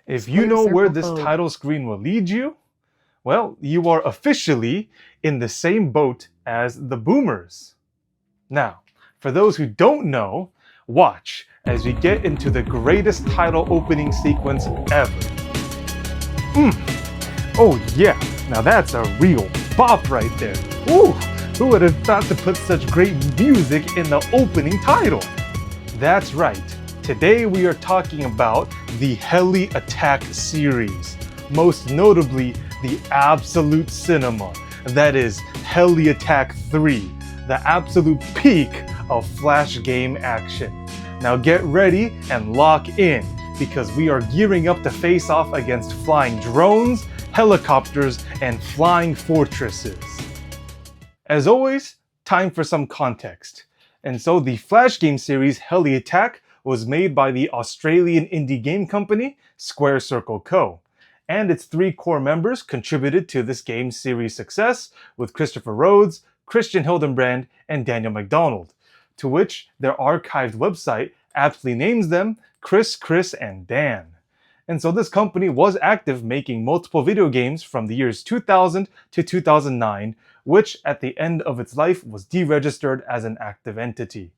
If you know where Squarecircle this code. title screen will lead you, well, you are officially in the same boat as the boomers. Now, for those who don't know, watch as we get into the greatest title opening sequence ever. Oh yeah, now that's a real bop right there. Ooh, who would have thought to put such great music in the opening title? That's right. Today we are talking about the Heli Attack series, most notably the absolute cinema, that is Heli Attack 3, the absolute peak of flash game action. Now get ready and lock in, because we are gearing up to face off against flying drones, helicopters, and flying fortresses. As always, time for some context. And so the Flash game series Heli Attack was made by the Australian indie game company Squarecircleco. And its three core members contributed to this game series' success, with Christopher Rhodes, Christian Hildenbrand, and Daniel MacDonald, to which their archived website aptly names them Chris, and Dan. And so this company was active making multiple video games from the years 2000 to 2009, which at the end of its life was deregistered as an active entity.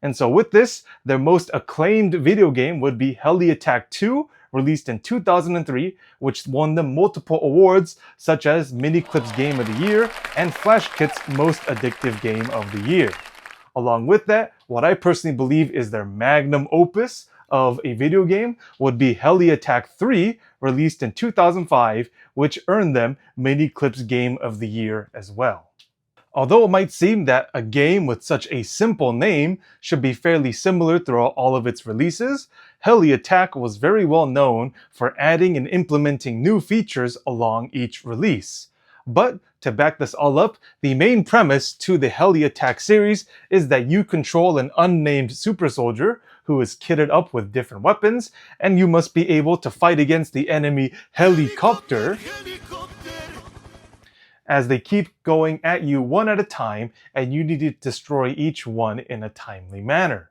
And so with this, their most acclaimed video game would be Heli Attack 2, released in 2003, which won them multiple awards such as Miniclip's Game of the Year and FlashKit's Most Addictive Game of the Year. Along with that, what I personally believe is their magnum opus of a video game would be Heli Attack 3, released in 2005, which earned them Miniclip's Game of the Year as well. Although it might seem that a game with such a simple name should be fairly similar throughout all of its releases, Heli Attack was very well known for adding and implementing new features along each release. But to back this all up, the main premise to the Heli Attack series is that you control an unnamed super soldier who is kitted up with different weapons, and you must be able to fight against the enemy helicopter as they keep going at you one at a time, and you need to destroy each one in a timely manner.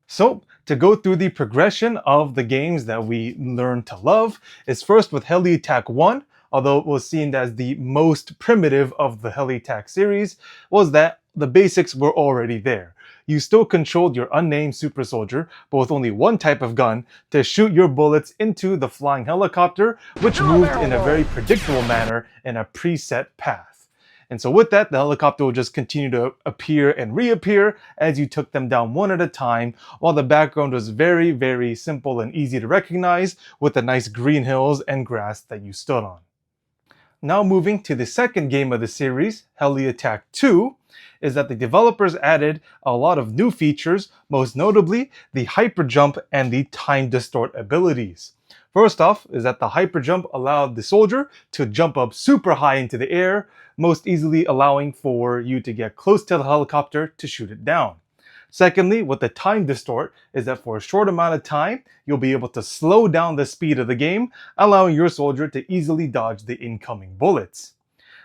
So, to go through the progression of the games that we learned to love is first with Heli Attack 1, although it was seen as the most primitive of the Heli Attack series, was that the basics were already there. You still controlled your unnamed super soldier, but with only one type of gun, to shoot your bullets into the flying helicopter, which moved in a very predictable manner in a preset path. And so with that, the helicopter will just continue to appear and reappear as you took them down one at a time, while the background was very, very simple and easy to recognize, with the nice green hills and grass that you stood on. Now moving to the second game of the series, Heli Attack 2, is that the developers added a lot of new features, most notably the hyper jump and the time distort abilities. First off is that the hyper jump allowed the soldier to jump up super high into the air, most easily allowing for you to get close to the helicopter to shoot it down. Secondly, with the time distort is that for a short amount of time, you'll be able to slow down the speed of the game, allowing your soldier to easily dodge the incoming bullets.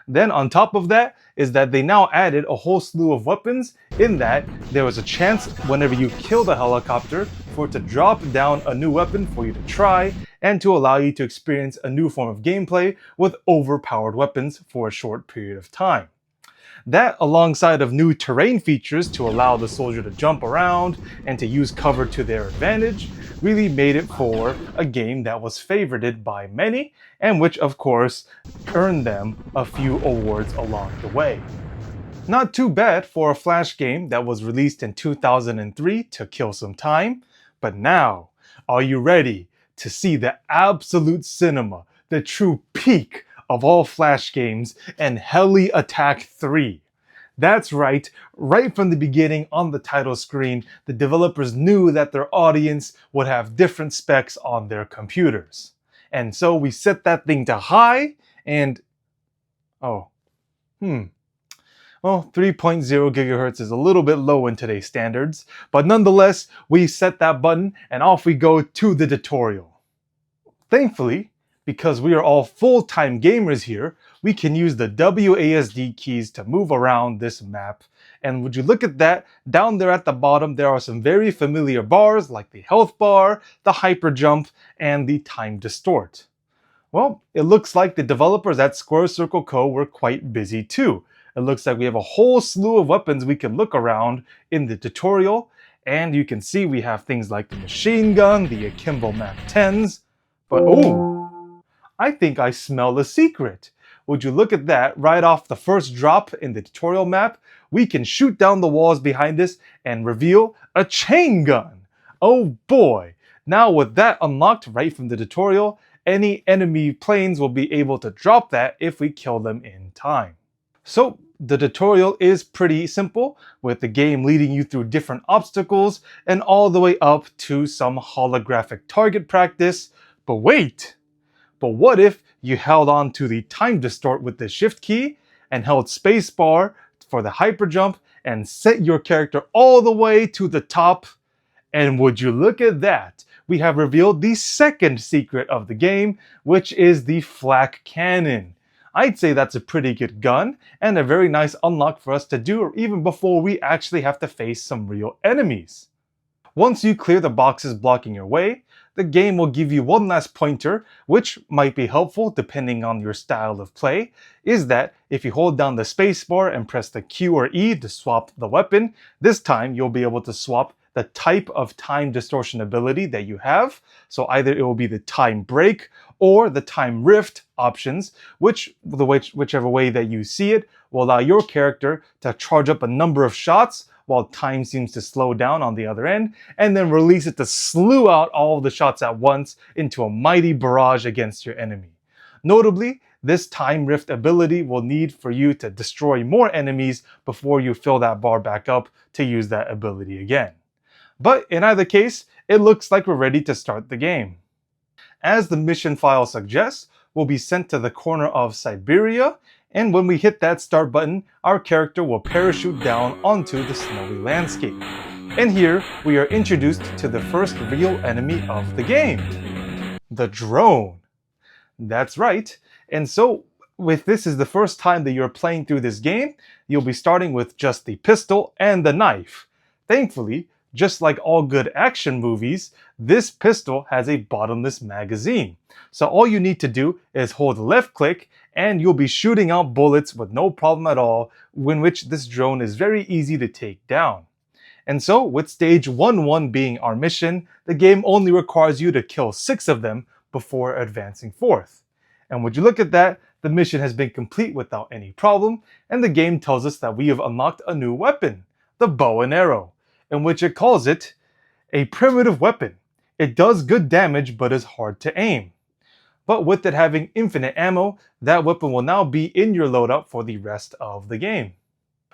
Then on top of that is that they now added a whole slew of weapons, in that there was a chance whenever you kill the helicopter for it to drop down a new weapon for you to try, and to allow you to experience a new form of gameplay with overpowered weapons for a short period of time. That, alongside of new terrain features to allow the soldier to jump around and to use cover to their advantage, really made it for a game that was favorited by many, and which of course earned them a few awards along the way. Not too bad for a Flash game that was released in 2003 to kill some time, but now, are you ready to see the absolute cinema, the true peak of all Flash games, and Heli Attack 3? That's right from the beginning on the title screen, the developers knew that their audience would have different specs on their computers. And so we set that thing to high, and well, 3.0 gigahertz is a little bit low in today's standards, but nonetheless, we set that button and off we go to the tutorial. Thankfully, because we are all full-time gamers here, we can use the WASD keys to move around this map And would you look at that, down there at the bottom, there are some very familiar bars like the health bar, the hyper jump, and the time distort. Well, it looks like the developers at Squarecircleco were quite busy too. It looks like we have a whole slew of weapons we can look around in the tutorial, and you can see we have things like the machine gun, the Akimbo Mach 10s, but oh, I think I smell a secret. Would you look at that, right off the first drop in the tutorial map, we can shoot down the walls behind us and reveal a chain gun. Oh boy, now with that unlocked right from the tutorial, any enemy planes will be able to drop that if we kill them in time. So the tutorial is pretty simple, with the game leading you through different obstacles and all the way up to some holographic target practice. But wait! But what if you held on to the time distort with the shift key and held spacebar for the hyper jump and set your character all the way to the top? And would you look at that? We have revealed the second secret of the game, which is the flak cannon. I'd say that's a pretty good gun and a very nice unlock for us to do even before we actually have to face some real enemies. Once you clear the boxes blocking your way, the game will give you one last pointer, which might be helpful depending on your style of play, is that if you hold down the spacebar and press the Q or E to swap the weapon, this time you'll be able to swap the type of time distortion ability that you have. So either it will be the time break or the time rift options, whichever way that you see it will allow your character to charge up a number of shots while time seems to slow down on the other end, and then release it to slew out all of the shots at once into a mighty barrage against your enemy. Notably, this time rift ability will need for you to destroy more enemies before you fill that bar back up to use that ability again. But in either case, it looks like we're ready to start the game. As the mission file suggests, we'll be sent to the corner of Siberia, and when we hit that start button, our character will parachute down onto the snowy landscape. And here, we are introduced to the first real enemy of the game, the drone. That's right. And so, if this is the first time that you're playing through this game, you'll be starting with just the pistol and the knife. Thankfully, just like all good action movies, this pistol has a bottomless magazine. So all you need to do is hold left click and you'll be shooting out bullets with no problem at all, in which this drone is very easy to take down. And so with stage 1-1 being our mission, the game only requires you to kill 6 of them before advancing forth. And would you look at that, the mission has been complete without any problem, and the game tells us that we have unlocked a new weapon, the bow and arrow, in which it calls it a primitive weapon. It does good damage but is hard to aim. But with it having infinite ammo, that weapon will now be in your loadout for the rest of the game.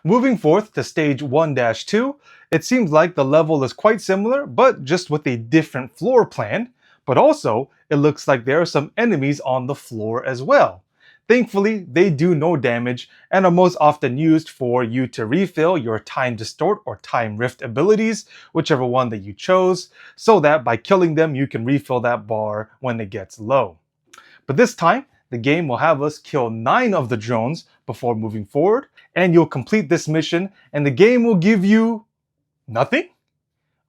Moving forth to stage 1-2, it seems like the level is quite similar, but just with a different floor plan. But also, it looks like there are some enemies on the floor as well. Thankfully, they do no damage and are most often used for you to refill your time distort or time rift abilities, whichever one that you chose, so that by killing them, you can refill that bar when it gets low. But this time, the game will have us kill 9 of the drones before moving forward, and you'll complete this mission, and the game will give you nothing?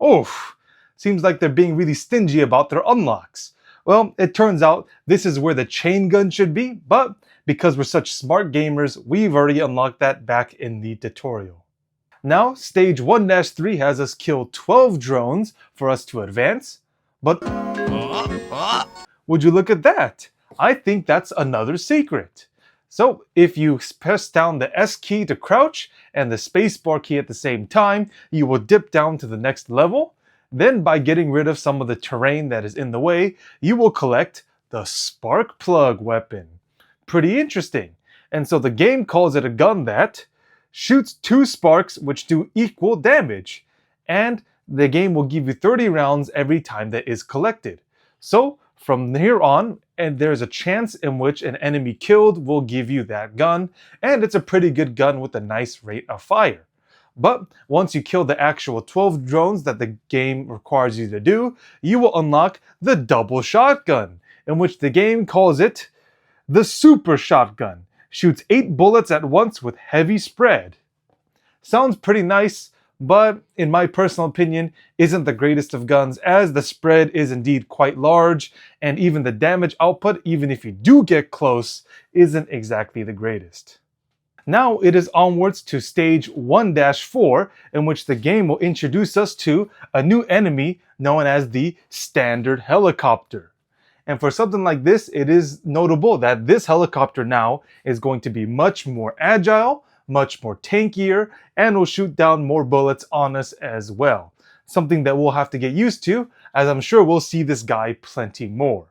Oof, seems like they're being really stingy about their unlocks. Well, it turns out this is where the chain gun should be, but because we're such smart gamers, we've already unlocked that back in the tutorial. Now, stage 1-3 has us kill 12 drones for us to advance, but would you look at that? I think that's another secret. So if you press down the S key to crouch and the spacebar key at the same time, you will dip down to the next level. Then by getting rid of some of the terrain that is in the way, you will collect the spark plug weapon. Pretty interesting. And so the game calls it a gun that shoots 2 sparks which do equal damage. And the game will give you 30 rounds every time that is collected. So from here on, and there's a chance in which an enemy killed will give you that gun, and it's a pretty good gun with a nice rate of fire. But once you kill the actual 12 drones that the game requires you to do, you will unlock the double shotgun, in which the game calls it the super shotgun. Shoots 8 bullets at once with heavy spread. Sounds pretty nice, but in my personal opinion, isn't the greatest of guns, as the spread is indeed quite large, and even the damage output, even if you do get close, isn't exactly the greatest. Now it is onwards to stage 1-4, in which the game will introduce us to a new enemy known as the standard helicopter. And for something like this, it is notable that this helicopter now is going to be much more agile, much more tankier, and will shoot down more bullets on us as well. Something that we'll have to get used to, as I'm sure we'll see this guy plenty more.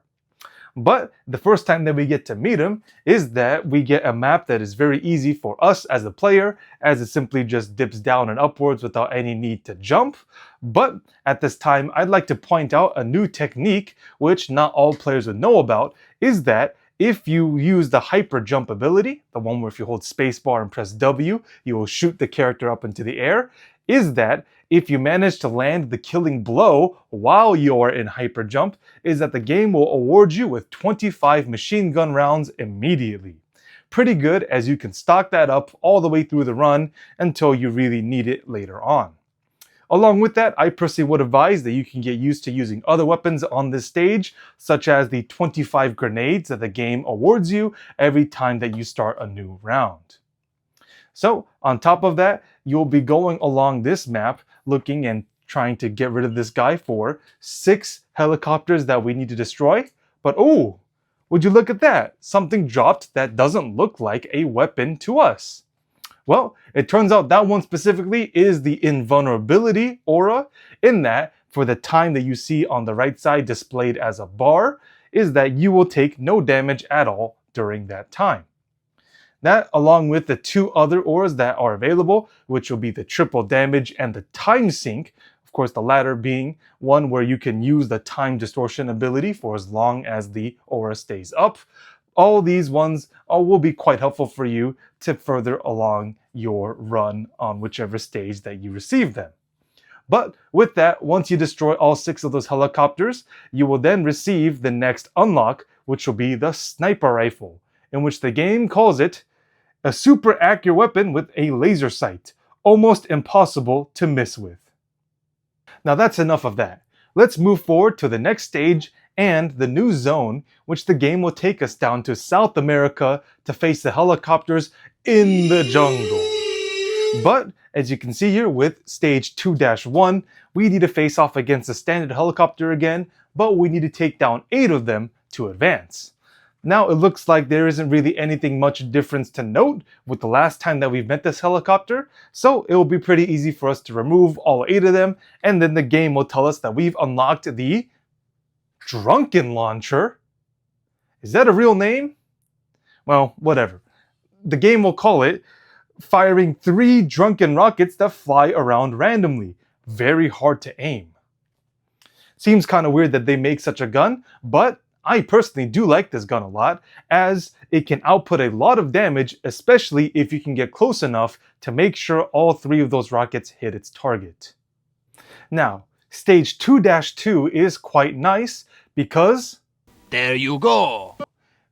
But the first time that we get to meet him is that we get a map that is very easy for us as a player, as it simply just dips down and upwards without any need to jump. But at this time, I'd like to point out a new technique, which not all players would know about, is that if you use the hyper jump ability, the one where if you hold spacebar and press W, you will shoot the character up into the air, is that if you manage to land the killing blow while you're in hyper jump, is that the game will award you with 25 machine gun rounds immediately. Pretty good, as you can stock that up all the way through the run until you really need it later on. Along with that, I personally would advise that you can get used to using other weapons on this stage, such as the 25 grenades that the game awards you every time that you start a new round. So, on top of that, you'll be going along this map looking and trying to get rid of this guy for 6 helicopters that we need to destroy. But oh, would you look at that? Something dropped that doesn't look like a weapon to us. Well, it turns out that one specifically is the invulnerability aura, in that for the time that you see on the right side displayed as a bar, is that you will take no damage at all during that time. That, along with the 2 other auras that are available, which will be the triple damage and the time sink, of course the latter being one where you can use the time distortion ability for as long as the aura stays up. All these ones will be quite helpful for you to further along your run on whichever stage that you receive them. But with that, once you destroy all 6 of those helicopters, you will then receive the next unlock, which will be the sniper rifle, in which the game calls it a super accurate weapon with a laser sight, almost impossible to miss with. Now that's enough of that. Let's move forward to the next stage and the new zone, which the game will take us down to South America to face the helicopters in the jungle. But as you can see here with stage 2-1, we need to face off against the standard helicopter again, but we need to take down 8 of them to advance. Now it looks like there isn't really anything much difference to note with the last time that we've met this helicopter, so it will be pretty easy for us to remove all 8 of them, and then the game will tell us that we've unlocked the Drunken Launcher. Is that a real name? Well, whatever. The game will call it firing 3 drunken rockets that fly around randomly. Very hard to aim. Seems kind of weird that they make such a gun, but I personally do like this gun a lot, as it can output a lot of damage, especially if you can get close enough to make sure all 3 of those rockets hit its target. Now, stage 2-2 is quite nice because there you go!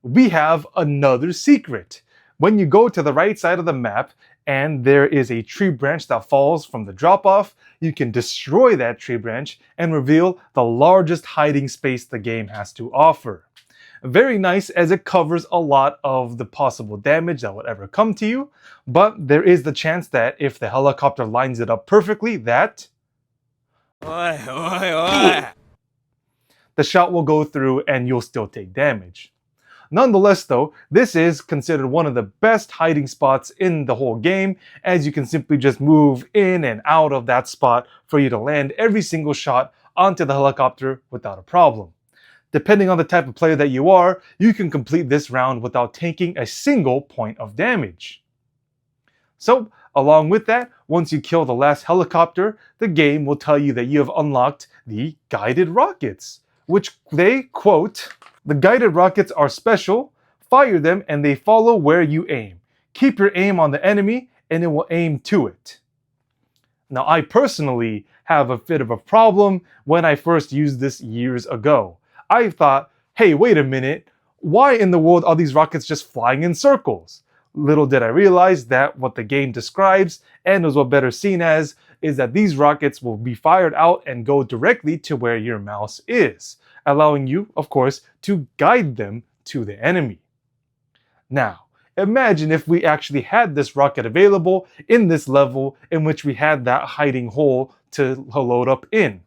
We have another secret. When you go to the right side of the map and there is a tree branch that falls from the drop-off, you can destroy that tree branch and reveal the largest hiding space the game has to offer. Very nice, as it covers a lot of the possible damage that would ever come to you, but there is the chance that if the helicopter lines it up perfectly, that the shot will go through and you'll still take damage. Nonetheless though, this is considered one of the best hiding spots in the whole game, as you can simply just move in and out of that spot for you to land every single shot onto the helicopter without a problem. Depending on the type of player that you are, you can complete this round without taking a single point of damage. So, along with that, once you kill the last helicopter, the game will tell you that you have unlocked the guided rockets, which they quote, "The guided rockets are special. Fire them and they follow where you aim. Keep your aim on the enemy and it will aim to it." Now, I personally have a bit of a problem when I first used this years ago. I thought, hey, wait a minute. Why in the world are these rockets just flying in circles? Little did I realize that what the game describes, and is what better seen as, is that these rockets will be fired out and go directly to where your mouse is, allowing you, of course, to guide them to the enemy. Now, imagine if we actually had this rocket available in this level in which we had that hiding hole to load up in.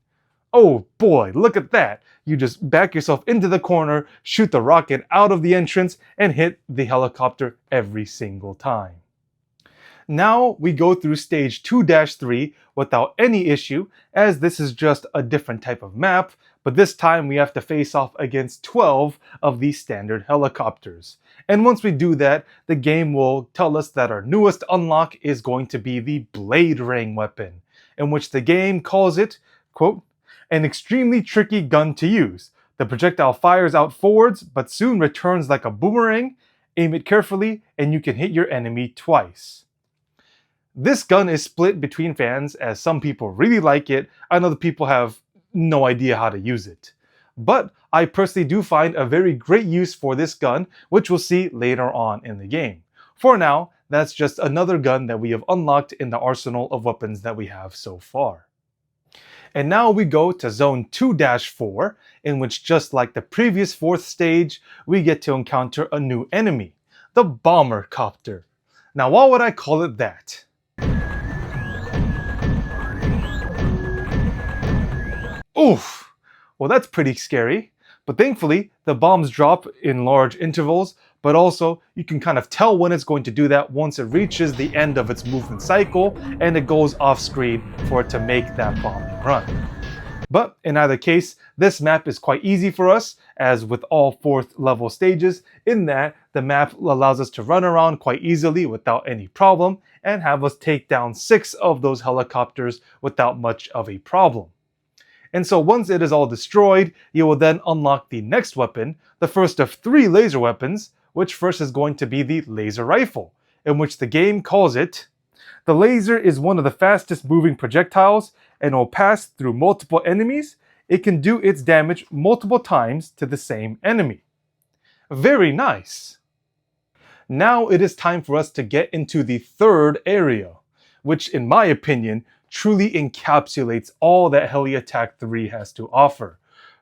Oh boy, look at that! You just back yourself into the corner, shoot the rocket out of the entrance, and hit the helicopter every single time. Now we go through stage 2-3 without any issue, as this is just a different type of map, but this time we have to face off against 12 of these standard helicopters. And once we do that, the game will tell us that our newest unlock is going to be the Blade Ring weapon, in which the game calls it, quote, an extremely tricky gun to use. The projectile fires out forwards, but soon returns like a boomerang. Aim it carefully, and you can hit your enemy twice. This gun is split between fans, as some people really like it, and other people have no idea how to use it. But I personally do find a very great use for this gun, which we'll see later on in the game. For now, that's just another gun that we have unlocked in the arsenal of weapons that we have so far. And now we go to zone 2-4, in which, just like the previous fourth stage, we get to encounter a new enemy, the bomber copter. Now, why would I call it that? Oof! Well, that's pretty scary. But thankfully, the bombs drop in large intervals, but also you can kind of tell when it's going to do that once it reaches the end of its movement cycle and it goes off screen for it to make that bombing run. But in either case, this map is quite easy for us, as with all 4th level stages, in that the map allows us to run around quite easily without any problem and have us take down 6 of those helicopters without much of a problem. And so once it is all destroyed, you will then unlock the next weapon, the first of 3 laser weapons, which first is going to be the laser rifle, in which the game calls it, the laser is one of the fastest moving projectiles and will pass through multiple enemies. It can do its damage multiple times to the same enemy. Very nice. Now it is time for us to get into the 3rd area, which in my opinion truly encapsulates all that Heli Attack 3 has to offer.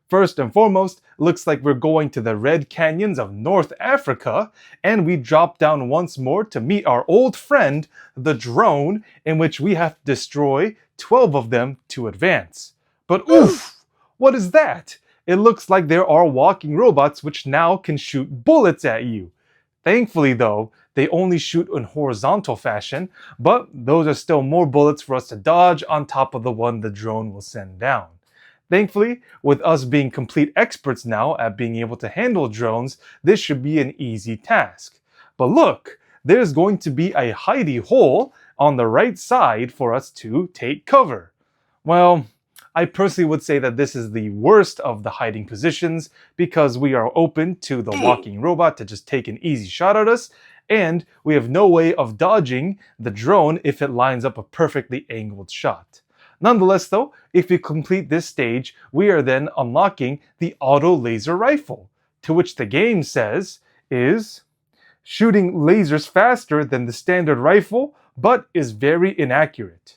First and foremost, it looks like we're going to the Red Canyons of North Africa, and we drop down once more to meet our old friend, the drone, in which we have to destroy 12 of them to advance. But oof! What is that? It looks like there are walking robots which now can shoot bullets at you. Thankfully though, they only shoot in horizontal fashion, but those are still more bullets for us to dodge on top of the one the drone will send down. Thankfully, with us being complete experts now at being able to handle drones, this should be an easy task. But look, there's going to be a hidey hole on the right side for us to take cover. Well, I personally would say that this is the worst of the hiding positions because we are open to the walking robot to just take an easy shot at us, and we have no way of dodging the drone if it lines up a perfectly angled shot. Nonetheless though, if we complete this stage, we are then unlocking the auto laser rifle, to which the game says is shooting lasers faster than the standard rifle, but is very inaccurate.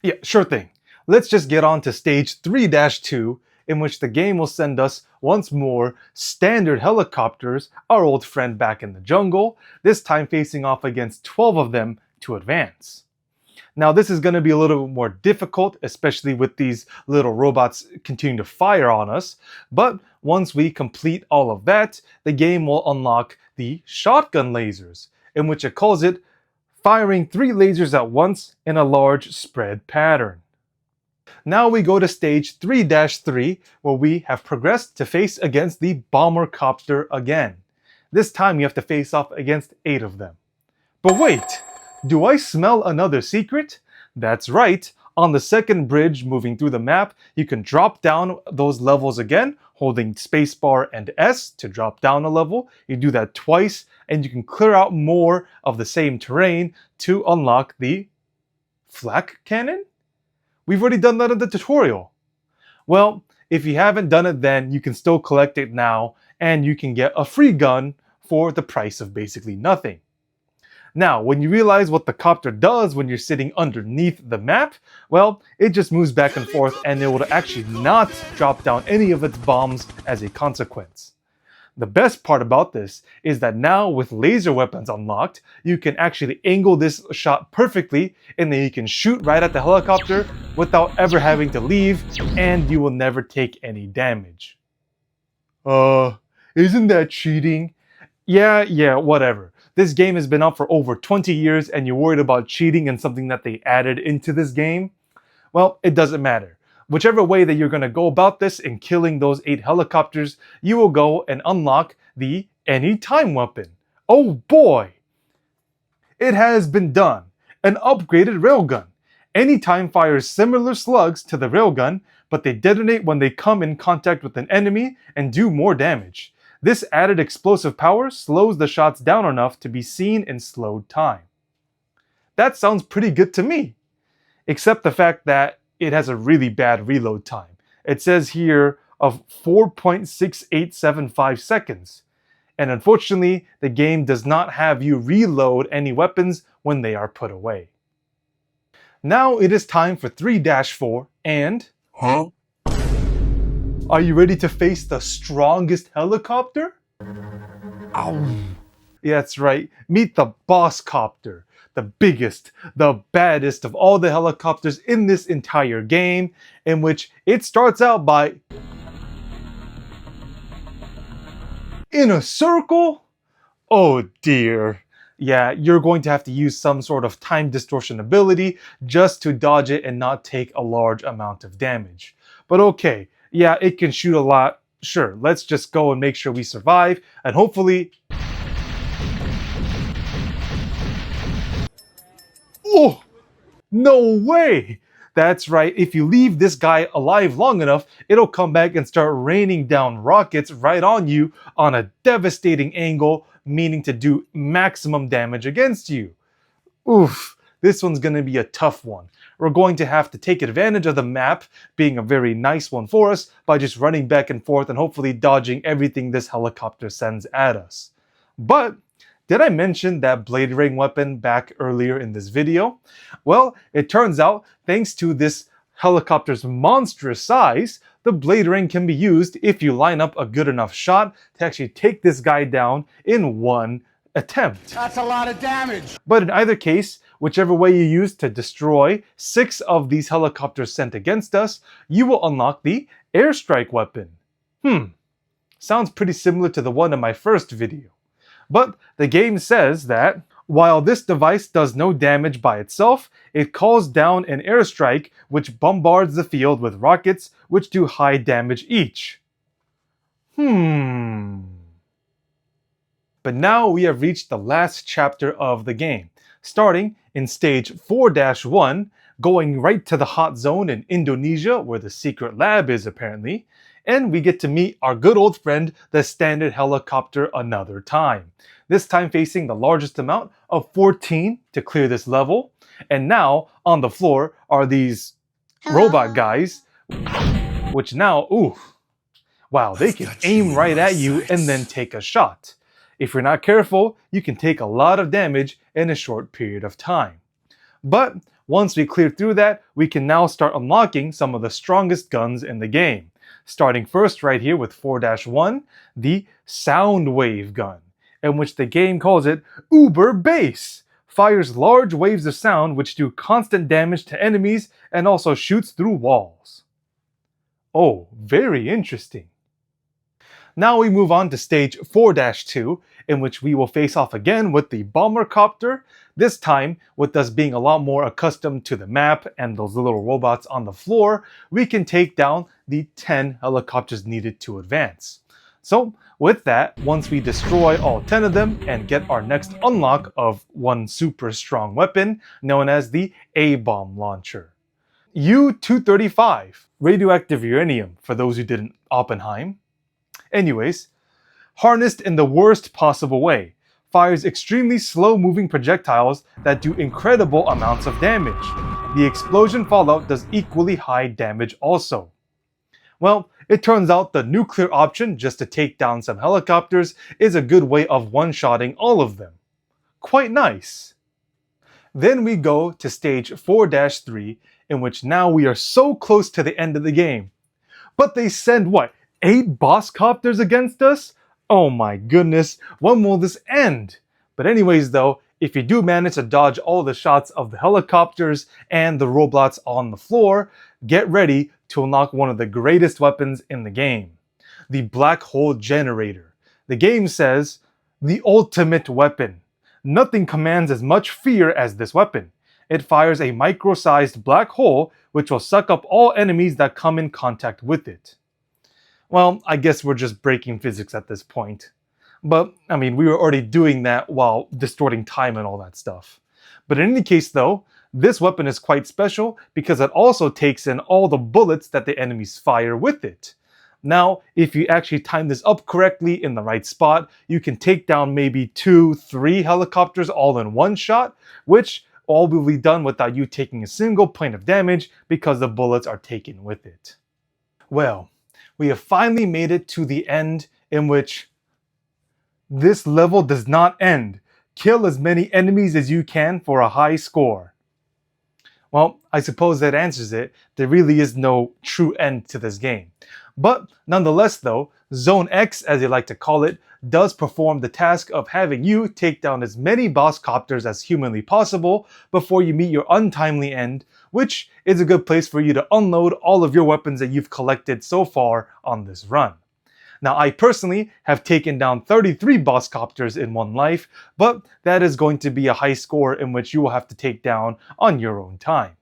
Yeah, sure thing. Let's just get on to stage 3-2, in which the game will send us once more standard helicopters, our old friend back in the jungle, this time facing off against 12 of them to advance. Now this is going to be a little bit more difficult, especially with these little robots continuing to fire on us, but once we complete all of that, the game will unlock the shotgun lasers, in which it calls it firing 3 lasers at once in a large spread pattern. Now we go to stage 3-3, where we have progressed to face against the bomber copter again. This time you have to face off against 8 of them. But wait! Do I smell another secret? That's right, on the second bridge moving through the map, you can drop down those levels again, holding spacebar and S to drop down a level. You do that twice, and you can clear out more of the same terrain to unlock the flak cannon? We've already done that in the tutorial. Well, if you haven't done it then, you can still collect it now, and you can get a free gun for the price of basically nothing. Now, when you realize what the copter does when you're sitting underneath the map, well, it just moves back and forth and it will actually not drop down any of its bombs as a consequence. The best part about this is that now with laser weapons unlocked, you can actually angle this shot perfectly and then you can shoot right at the helicopter without ever having to leave, and you will never take any damage. Isn't that cheating? Yeah, whatever. This game has been out for over 20 years and you're worried about cheating and something that they added into this game? Well, it doesn't matter. Whichever way that you're going to go about this in killing those 8 helicopters, you will go and unlock the Anytime weapon. Oh boy! It has been done. An upgraded railgun. Anytime fires similar slugs to the railgun, but they detonate when they come in contact with an enemy and do more damage. This added explosive power slows the shots down enough to be seen in slowed time. That sounds pretty good to me. Except the fact that it has a really bad reload time. It says here of 4.6875 seconds. And unfortunately, the game does not have you reload any weapons when they are put away. Now it is time for 3-4 and... Huh? Are you ready to face the strongest helicopter? Ow! Yeah, that's right. Meet the boss copter. The biggest, the baddest of all the helicopters in this entire game, in which it starts out by... in a circle? Oh dear. Yeah, you're going to have to use some sort of time distortion ability just to dodge it and not take a large amount of damage. But okay, yeah, it can shoot a lot. Sure, let's just go and make sure we survive, and hopefully... Oh! No way! That's right, if you leave this guy alive long enough, it'll come back and start raining down rockets right on you on a devastating angle, meaning to do maximum damage against you. Oof, this one's gonna be a tough one. We're going to have to take advantage of the map being a very nice one for us by just running back and forth and hopefully dodging everything this helicopter sends at us. But did I mention that blade ring weapon back earlier in this video? Well, it turns out, thanks to this helicopter's monstrous size, the blade ring can be used if you line up a good enough shot to actually take this guy down in one attempt. That's a lot of damage! But in either case, whichever way you use to destroy 6 of these helicopters sent against us, you will unlock the airstrike weapon. Sounds pretty similar to the one in my first video. But the game says that, while this device does no damage by itself, it calls down an airstrike which bombards the field with rockets which do high damage each. But now we have reached the last chapter of the game, starting in stage 4-1, going right to the hot zone in Indonesia where the secret lab is apparently, and we get to meet our good old friend, the standard helicopter another time. This time facing the largest amount of 14 to clear this level. And now on the floor are these robot guys, which now, wow, they can aim right at you and then take a shot. If you're not careful, you can take a lot of damage in a short period of time. But once we clear through that, we can now start unlocking some of the strongest guns in the game. Starting first right here with 4-1, the sound wave gun, in which the game calls it Uber Bass. Fires large waves of sound which do constant damage to enemies and also shoots through walls. Oh, very interesting. Now we move on to stage 4-2, in which we will face off again with the bomber copter, this time with us being a lot more accustomed to the map and those little robots on the floor, we can take down the 10 helicopters needed to advance. So with that, once we destroy all 10 of them and get our next unlock of one super strong weapon known as the A-bomb launcher. U-235, radioactive uranium for those who didn't Oppenheim. Anyways, harnessed in the worst possible way, fires extremely slow-moving projectiles that do incredible amounts of damage. The explosion fallout does equally high damage also. Well, it turns out the nuclear option just to take down some helicopters is a good way of one-shotting all of them. quite nice. Then we go to stage 4-3, in which now we are so close to the end of the game. But they send what, 8 boss copters against us? Oh my goodness, when will this end? But anyways though, if you do manage to dodge all the shots of the helicopters and the robots on the floor, get ready to unlock one of the greatest weapons in the game. The black hole generator. The game says, the ultimate weapon. Nothing commands as much fear as this weapon. It fires a micro-sized black hole which will suck up all enemies that come in contact with it. Well, I guess we're just breaking physics at this point. But, I mean, we were already doing that while distorting time and all that stuff. But in any case though, this weapon is quite special because it also takes in all the bullets that the enemies fire with it. Now, if you actually time this up correctly in the right spot, you can take down maybe 2-3 helicopters all in one shot, which all will be done without you taking a single point of damage because the bullets are taken with it. Well, we have finally made it to the end, in which this level does not end. Kill as many enemies as you can for a high score. Well, I suppose that answers it. There really is no true end to this game. But nonetheless though, Zone X, as they like to call it, does perform the task of having you take down as many boss copters as humanly possible before you meet your untimely end, which is a good place for you to unload all of your weapons that you've collected so far on this run. Now, I personally have taken down 33 boss copters in one life, but that is going to be a high score in which you will have to take down on your own time.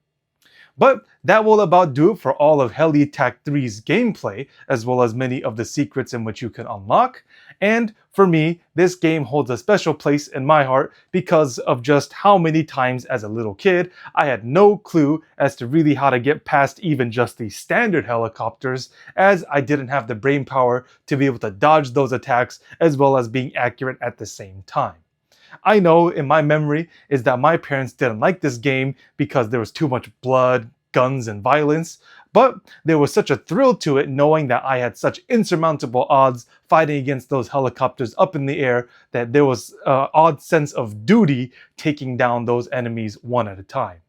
But that will about do it for all of Heli Attack 3's gameplay, as well as many of the secrets in which you can unlock. And for me, this game holds a special place in my heart because of just how many times as a little kid I had no clue as to really how to get past even just the standard helicopters, as I didn't have the brain power to be able to dodge those attacks as well as being accurate at the same time. I know in my memory is that my parents didn't like this game because there was too much blood, guns, and violence, but there was such a thrill to it knowing that I had such insurmountable odds fighting against those helicopters up in the air that there was an odd sense of duty taking down those enemies one at a time.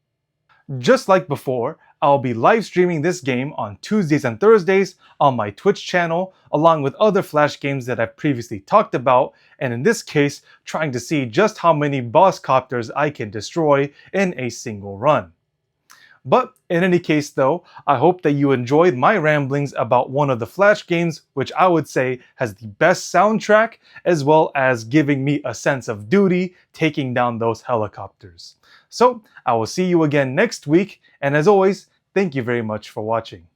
Just like before, I'll be live streaming this game on Tuesdays and Thursdays on my Twitch channel, along with other Flash games that I've previously talked about, and in this case, trying to see just how many boss copters I can destroy in a single run. But in any case though, I hope that you enjoyed my ramblings about one of the Flash games which I would say has the best soundtrack, as well as giving me a sense of duty taking down those helicopters. So I will see you again next week, and as always, thank you very much for watching.